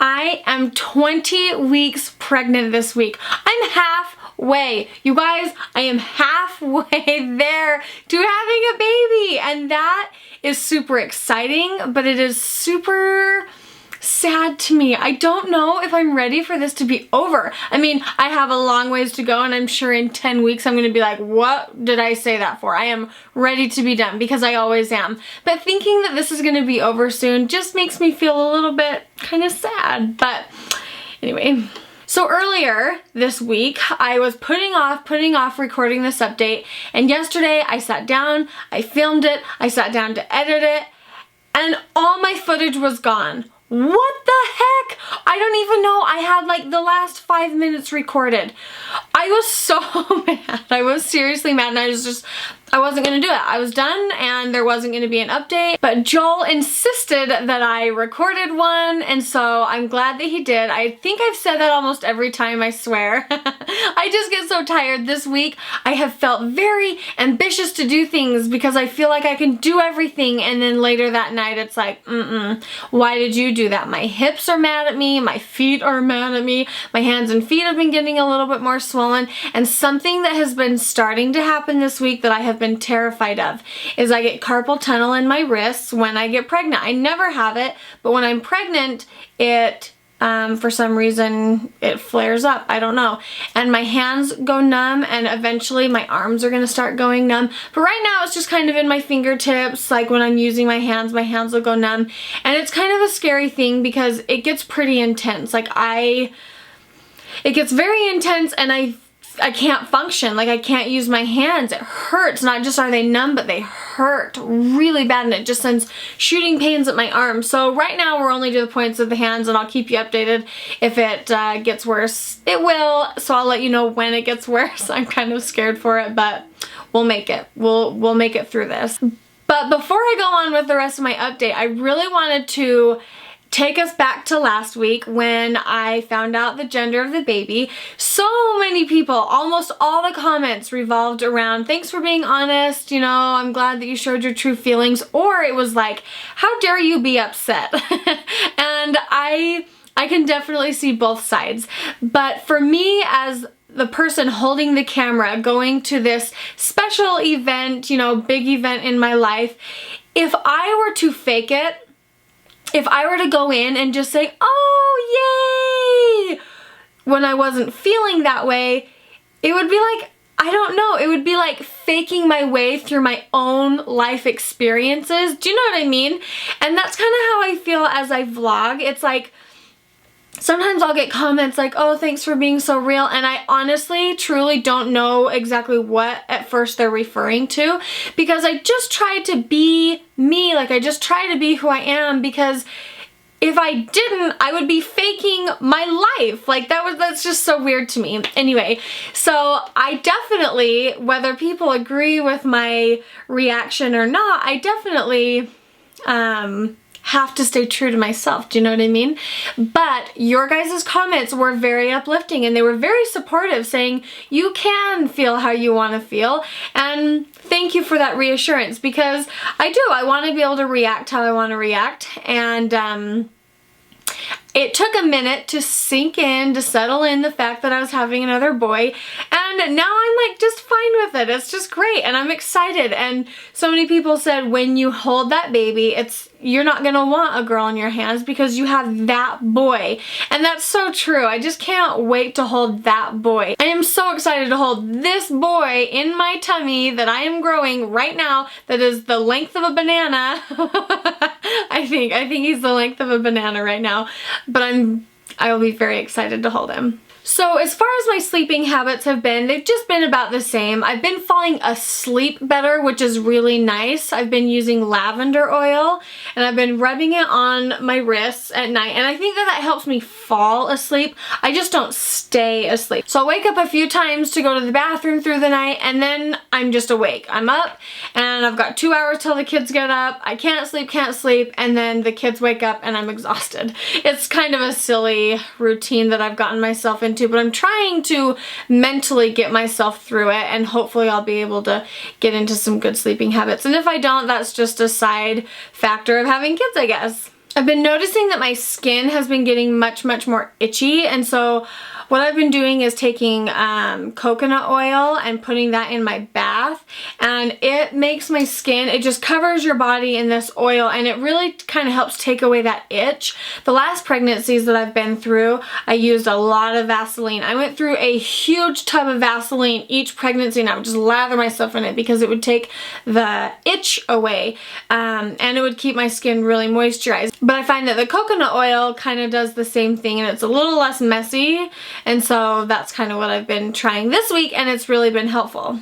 I am 20 weeks pregnant this week. I'm halfway. You guys, I am halfway there to having a baby, and that is super exciting, but it is super sad to me. I don't know if I'm ready for this to be over. I mean, I have a long ways to go, and I'm sure in 10 weeks I'm going to be like, what did I say that for? I am ready to be done, because I always am. But thinking that this is going to be over soon just makes me feel a little bit kind of sad. But anyway. So earlier this week, I was putting off recording this update, and yesterday I sat down, I filmed it, I sat down to edit it, and all my footage was gone. What the heck? I don't even know. I had like the last 5 minutes recorded. I was so mad. I was seriously mad, and I wasn't gonna do it. I was done, and there wasn't gonna be an update, but Joel insisted that I recorded one, and so I'm glad that he did. I think I've said that almost every time, I swear. I just get so tired. This week I have felt very ambitious to do things because I feel like I can do everything, and then later that night it's like, why did you do that? My hips are mad at me, my feet are mad at me, my hands and feet have been getting a little bit more swollen, and something that has been starting to happen this week that I have been terrified of is I get carpal tunnel in my wrists when I get pregnant. I never have it, but when I'm pregnant, it for some reason it flares up. I don't know. And my hands go numb, and eventually my arms are gonna start going numb. But right now it's just kind of in my fingertips. Like when I'm using my hands will go numb. And it's kind of a scary thing because it gets pretty intense. Like it gets very intense, and I can't function. Like I can't use my hands. It hurts. Not just are they numb, but they hurt really bad, and it just sends shooting pains at my arms. So right now we're only to the points of the hands, and I'll keep you updated if it gets worse. It will, so I'll let you know when it gets worse. I'm kind of scared for it, but we'll make it. We'll make it through this. But before I go on with the rest of my update, I really wanted to take us back to last week when I found out the gender of the baby. So many people, almost all the comments revolved around, thanks for being honest, you know, I'm glad that you showed your true feelings, or it was like, how dare you be upset? And I can definitely see both sides. But for me, as the person holding the camera, going to this special event, you know, big event in my life, if I were to fake it, if I were to go in and just say, oh, yay, when I wasn't feeling that way, it would be like, I don't know, it would be like faking my way through my own life experiences. Do you know what I mean? And that's kind of how I feel as I vlog. It's like, sometimes I'll get comments like, oh, thanks for being so real, and I honestly, truly don't know exactly what at first they're referring to, because I just try to be me. Like, I just try to be who I am, because if I didn't, I would be faking my life. Like, that's just so weird to me. Anyway, so I definitely, whether people agree with my reaction or not, I definitely, have to stay true to myself. Do you know what I mean? But your guys' comments were very uplifting, and they were very supportive, saying you can feel how you want to feel, and thank you for that reassurance, because I do. I want to be able to react how I want to react, and it took a minute to sink in, to settle in the fact that I was having another boy, and now I'm like just fine with it. It's just great, and I'm excited. And so many people said when you hold that baby, you're not gonna want a girl in your hands because you have that boy. And that's so true. I just can't wait to hold that boy. I am so excited to hold this boy in my tummy that I am growing right now, that is the length of a banana. I think he's the length of a banana right now, but I will be very excited to hold him. So as far as my sleeping habits have been, they've just been about the same. I've been falling asleep better, which is really nice. I've been using lavender oil, and I've been rubbing it on my wrists at night, and I think that helps me fall asleep. I just don't stay asleep. So I wake up a few times to go to the bathroom through the night, and then I'm just awake. I'm up, and I've got 2 hours till the kids get up. I can't sleep, and then the kids wake up, and I'm exhausted. It's kind of a silly routine that I've gotten myself into, but I'm trying to mentally get myself through it, and hopefully I'll be able to get into some good sleeping habits. And if I don't, that's just a side factor of having kids, I guess. I've been noticing that my skin has been getting much more itchy, and so what I've been doing is taking coconut oil and putting that in my bath, and it makes my skin, it just covers your body in this oil, and it really kind of helps take away that itch. The last pregnancies that I've been through, I used a lot of Vaseline. I went through a huge tub of Vaseline each pregnancy, and I would just lather myself in it because it would take the itch away, and it would keep my skin really moisturized. But I find that the coconut oil kind of does the same thing, and it's a little less messy. And so that's kind of what I've been trying this week, and it's really been helpful.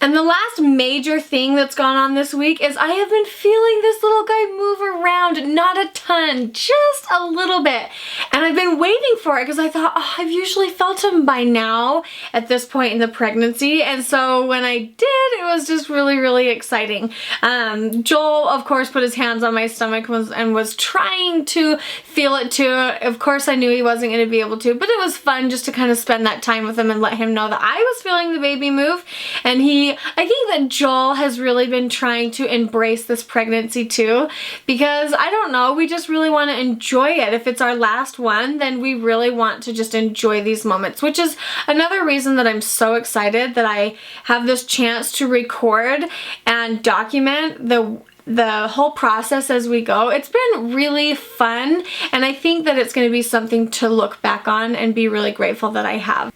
And the last major thing that's gone on this week is I have been feeling this little guy move around, not a ton, just a little bit. And I've been waiting for it because I thought, oh, I've usually felt him by now at this point in the pregnancy. And so when I did, it was just really exciting. Joel, of course, put his hands on my stomach and was trying to feel it too. Of course, I knew he wasn't going to be able to, but it was fun just to kind of spend that time with him and let him know that I was feeling the baby move. And I think that Joel has really been trying to embrace this pregnancy too, because I don't know, we just really want to enjoy it. If it's our last one, then we really want to just enjoy these moments, which is another reason that I'm so excited that I have this chance to record and document the whole process as we go. It's been really fun, and I think that it's going to be something to look back on and be really grateful that I have.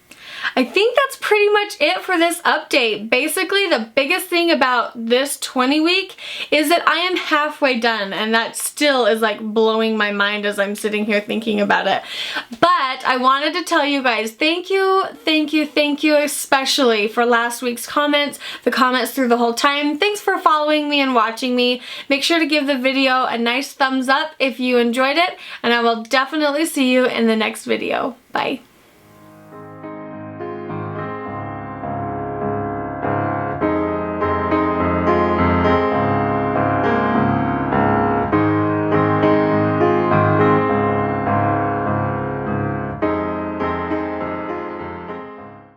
I think that's pretty much it for this update. Basically, the biggest thing about this 20 week is that I am halfway done, and that still is like blowing my mind as I'm sitting here thinking about it. But I wanted to tell you guys, thank you, especially for last week's comments, the comments through the whole time. Thanks for following me and watching me. Make sure to give the video a nice thumbs up if you enjoyed it, and I will definitely see you in the next video. Bye.